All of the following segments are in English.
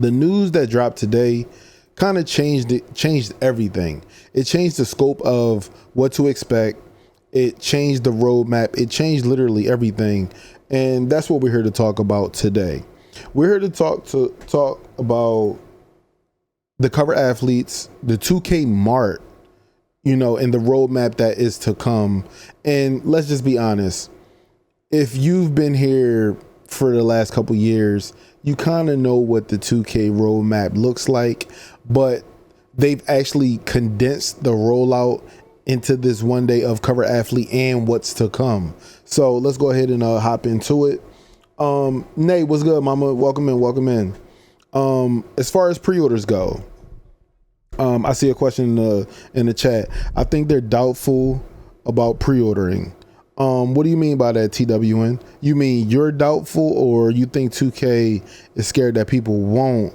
The news that dropped today kind of changed everything. It changed the scope of what to expect. It changed the roadmap. It changed literally everything. And that's what we're here to talk about today. We're here to talk about the cover athletes, the 2K Mart, and the roadmap that is to come. And let's just be honest. If you've been here for the last couple years, you kind of know what the 2K roadmap looks like, but they've actually condensed the rollout into this one day of cover athlete and what's to come. So let's go ahead and hop into it. Nate, what's good, mama? Welcome in. As far as pre-orders go, I see a question in the chat. I think they're doubtful about pre-ordering. What do you mean by that, TWN? You mean you're doubtful, or you think 2K is scared that people won't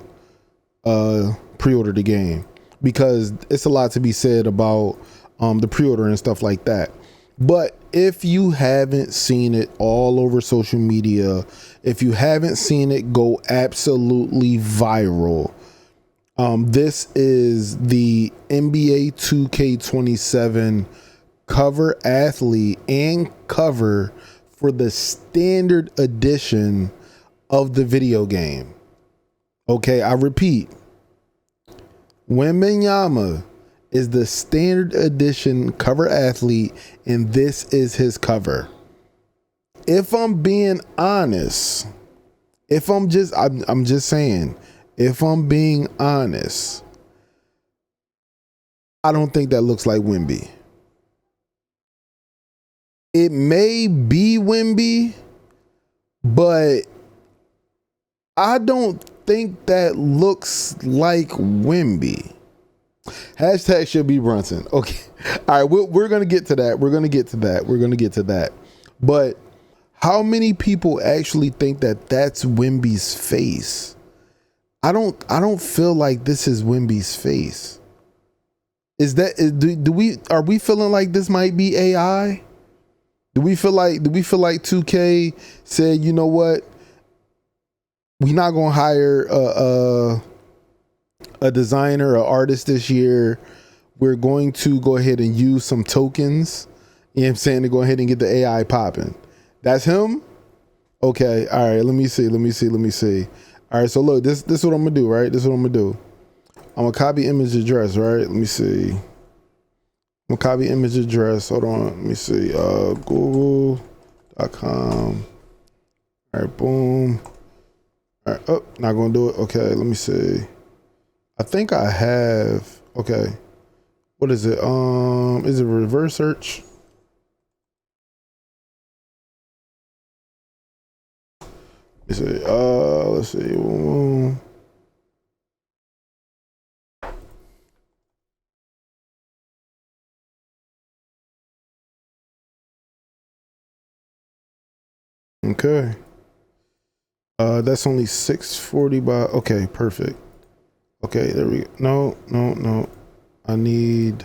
pre-order the game? Because it's a lot to be said about the pre-order and stuff like that. But if you haven't seen it all over social media, if you haven't seen it go absolutely viral, this is the NBA 2K27 cover athlete and cover for the standard edition of the video game. Okay, I repeat, Wembanyama is the standard edition cover athlete, and this is his cover. If I'm being honest, I'm just saying, if I'm being honest, I don't think that looks like Wemby. It may be Wemby, but I don't think that looks like Wemby. Hashtag should be Brunson. Okay. All right. We're going to get to that. We're going to get to that. But how many people actually think that that's Wemby's face? I don't feel like this is Wemby's face. Are we feeling like this might be AI? Do we feel like 2K said, you know what? We're not going to hire a designer or artist this year. We're going to go ahead and use some tokens, you know what I'm saying, to go ahead and get the AI popping. That's him? Okay. All right. Let me see. All right. So look, this is what I'm going to do, right? This is what I'm going to do. I'm going to copy image address, right? Let me see. I'm going to copy image address. Hold on. Let me see. Google.com. All right. Boom. All right. Oh, not going to do it. Okay. Let me see. I think I have, okay. What is it? Is it reverse search? Let's see. Okay. That's only 640 by, okay, perfect. Okay, there we go. No. I need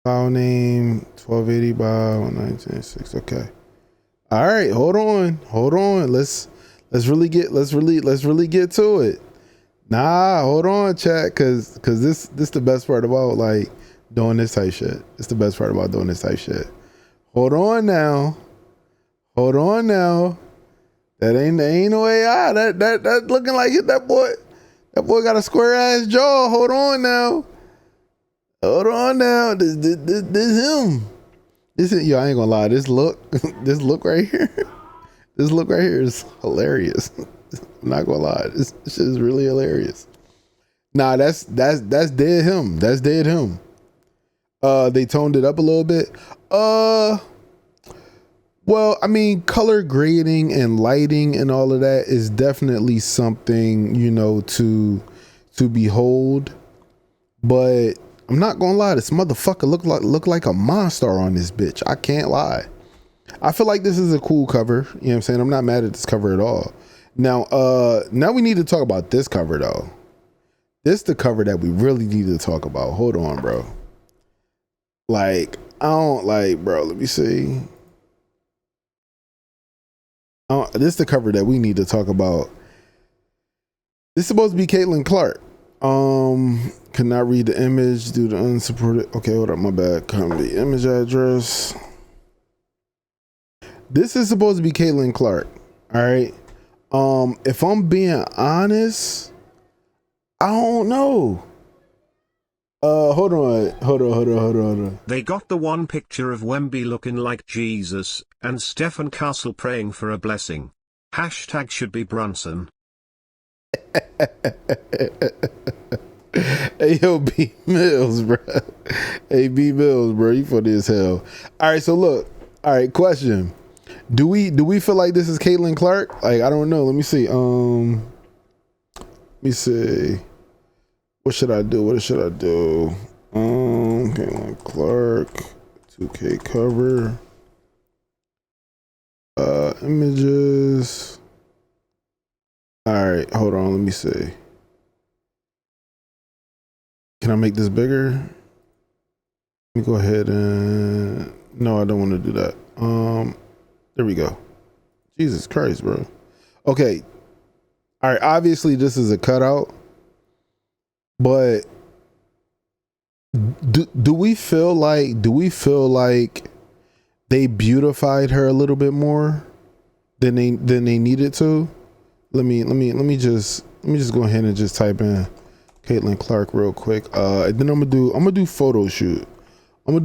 file name 1280 by 1996. Okay. All right, hold on. Let's really get to it. Nah, hold on, chat, cause this the best part about like doing this type shit. It's the best part about doing this type shit. Hold on now. That ain't no AI. That looking like it. That boy got a square ass jaw. Hold on now. This him. This is, yo, I ain't gonna lie. This look right here. This look right here is hilarious. I'm not gonna lie. This shit is really hilarious. Nah, that's dead him. That's dead him. They toned it up a little bit. Well, I mean, color grading and lighting and all of that is definitely something, to behold. But I'm not gonna lie, this motherfucker look like a monster on this bitch. I can't lie. I feel like this is a cool cover. You know what I'm saying? I'm not mad at this cover at all. Now we need to talk about this cover though. This the cover that we really need to talk about. Hold on, bro. Like, I don't like, bro. Let me see. This is the cover that we need to talk about. This is supposed to be Caitlin Clark. Cannot read the image due to unsupported. Okay, hold up, my bad. Copy image address. This is supposed to be Caitlin Clark. All right. If I'm being honest, I don't know. Hold on. They got the one picture of Wemby looking like Jesus, and Stephen Castle praying for a blessing. Hashtag should be Brunson. Hey, yo, B Mills, bro. Hey, B Mills, bro. You funny as hell. All right, so look. All right, question. Do we feel like this is Caitlin Clark? Like, I don't know. Let me see. Let me see. What should I do? Caitlin Clark, 2K cover. Images. All right, hold on. Let me see. Can I make this bigger? Let me go ahead and, no, I don't want to do that. There we go. Jesus Christ, bro. Okay. All right. Obviously this is a cutout, but do we feel like they beautified her a little bit more than they needed to? Let me just go ahead and just type in Caitlin Clark real quick. And then I'm gonna do photo shoot. I'm gonna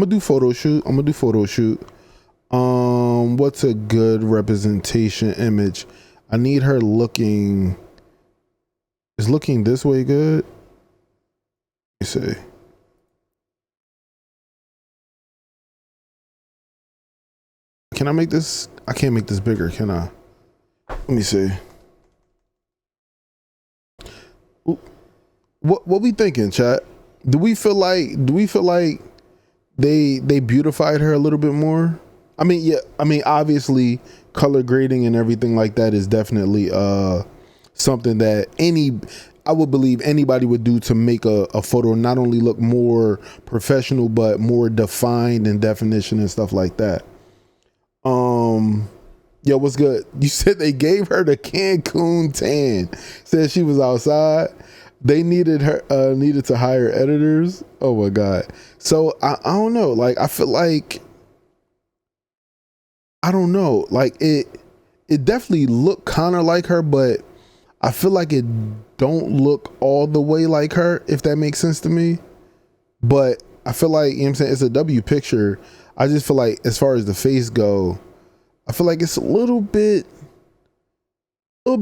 do photo shoot. What's a good representation image? I need her looking. Is looking this way good? Let me see. Can I make this? I can't make this bigger, can I? Let me see. What we thinking, chat? Do we feel like they beautified her a little bit more? I mean, yeah. I mean, obviously, color grading and everything like that is definitely something that I would believe anybody would do to make a photo not only look more professional but more defined in definition and stuff like that. Yo, what's good? You said they gave her the Cancun tan. Said she was outside. They needed to hire editors. Oh my God. So I don't know. Like, I feel like, I don't know. Like it definitely looked kind of like her, but I feel like it don't look all the way like her, if that makes sense to me. But I feel like, you know what I'm saying, it's a W picture. I just feel like as far as the face go, I feel like it's a little bit, I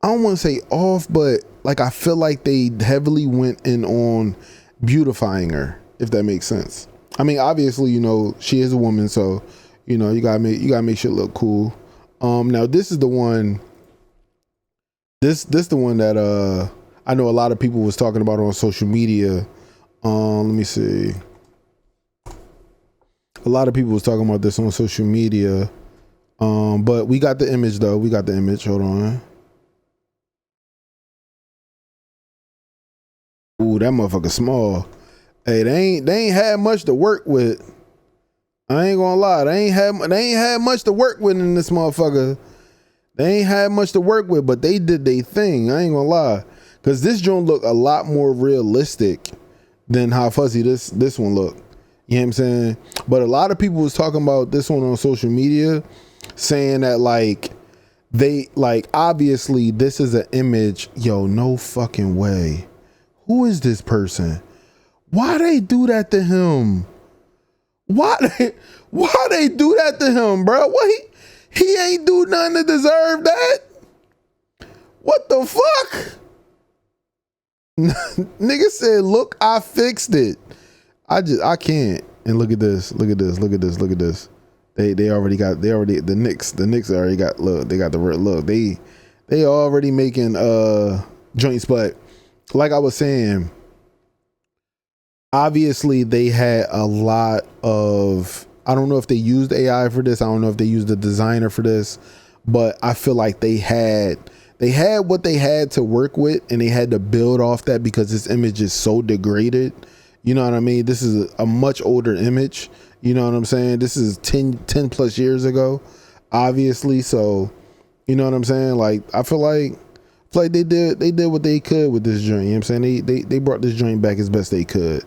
don't want to say off, but like I feel like they heavily went in on beautifying her, if that makes sense. I mean, obviously, you know, she is a woman, so you know, you gotta make shit look cool. Now this is the one. This the one that I know a lot of people was talking about on social media. Let me see. A lot of people was talking about this on social media. But we got the image though. We got the image. Hold on. Ooh, that motherfucker small. Hey, they ain't had much to work with. I ain't gonna lie. They ain't had much to work with in this motherfucker. They ain't had much to work with, but they did their thing. I ain't gonna lie. Cause this joint look a lot more realistic than how fuzzy this one look. You know what I'm saying? But a lot of people was talking about this one on social media, saying that like they like obviously this is an image. Yo, no fucking way. Who is this person? Why they do that to him? Why they do that to him, bro? What he ain't do nothing to deserve that. What the fuck? Nigga said, look, I fixed it. I can't. And look at this. They already the Knicks already got, look, they got the look. They already making joints, but like I was saying, obviously they had a lot of, I don't know if they used AI for this. I don't know if they used a designer for this, but I feel like they had what they had to work with, and they had to build off that because this image is so degraded. You know what I mean? This is a much older image. You know what I'm saying? This is 10 plus years ago, obviously. So, you know what I'm saying? Like, I feel like like they did what they could with this joint. You know what I'm saying? They brought this joint back as best they could.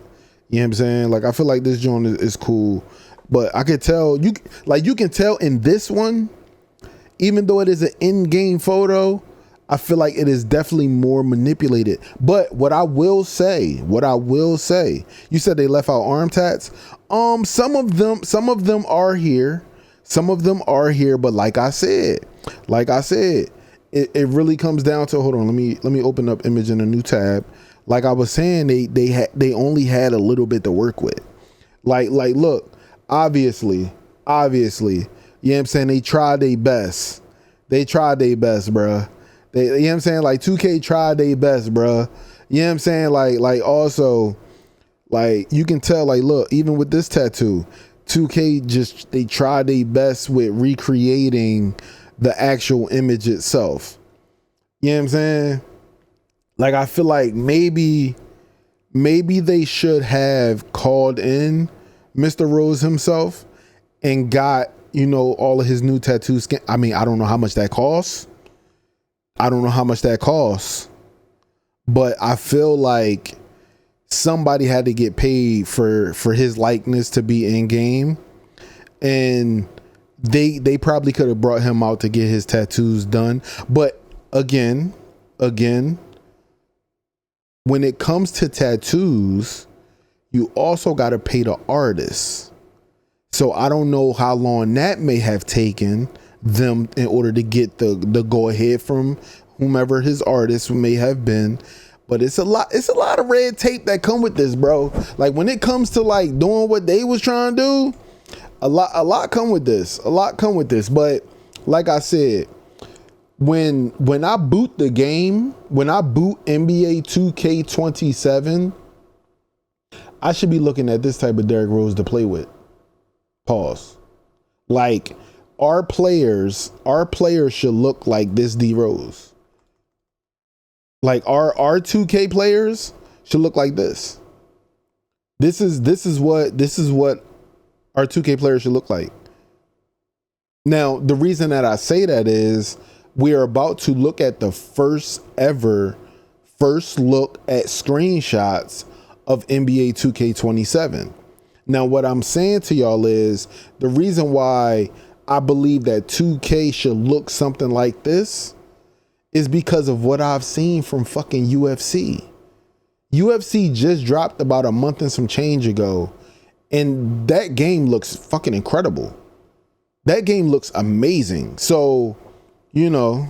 You know what I'm saying? Like I feel like this joint is cool, but I could tell you can tell in this one, even though it is an in-game photo, I feel like it is definitely more manipulated. But what I will say, you said they left out arm tats. Some of them are here. Some of them are here, but like I said, it really comes down to, hold on, let me open up image in a new tab. Like I was saying, they only had a little bit to work with. Like look, obviously, you know what I'm saying, they tried their best. They tried their best, bruh. You know what I'm saying? Like 2K tried their best, bruh. You know what I'm saying? Like also, like you can tell, like, look, even with this tattoo, 2K they tried their best with recreating the actual image itself. You know what I'm saying? Like I feel like maybe they should have called in Mr. Rose himself and got, you know, all of his new tattoos. I mean, I don't know how much that costs. But I feel like somebody had to get paid for his likeness to be in game, and they probably could have brought him out to get his tattoos done. But again, when it comes to tattoos, you also got to pay the artist. So I don't know how long that may have taken them in order to get the go ahead from whomever his artist may have been. But it's a lot of red tape that come with this, bro. Like when it comes to like doing what they was trying to do, a lot come with this. But like I said, when I boot the game, when I boot NBA 2K27, I should be looking at this type of Derrick Rose to play with. Pause. Like our players should look like this D Rose. Like our 2K players should look like this. This is what our 2K players should look like. Now, the reason that I say that is we are about to look at the first look at screenshots of NBA 2K27. Now, what I'm saying to y'all is the reason why I believe that 2K should look something like this is because of what I've seen from fucking UFC. UFC just dropped about a month and some change ago, and that game looks fucking incredible. That game looks amazing. So, you know,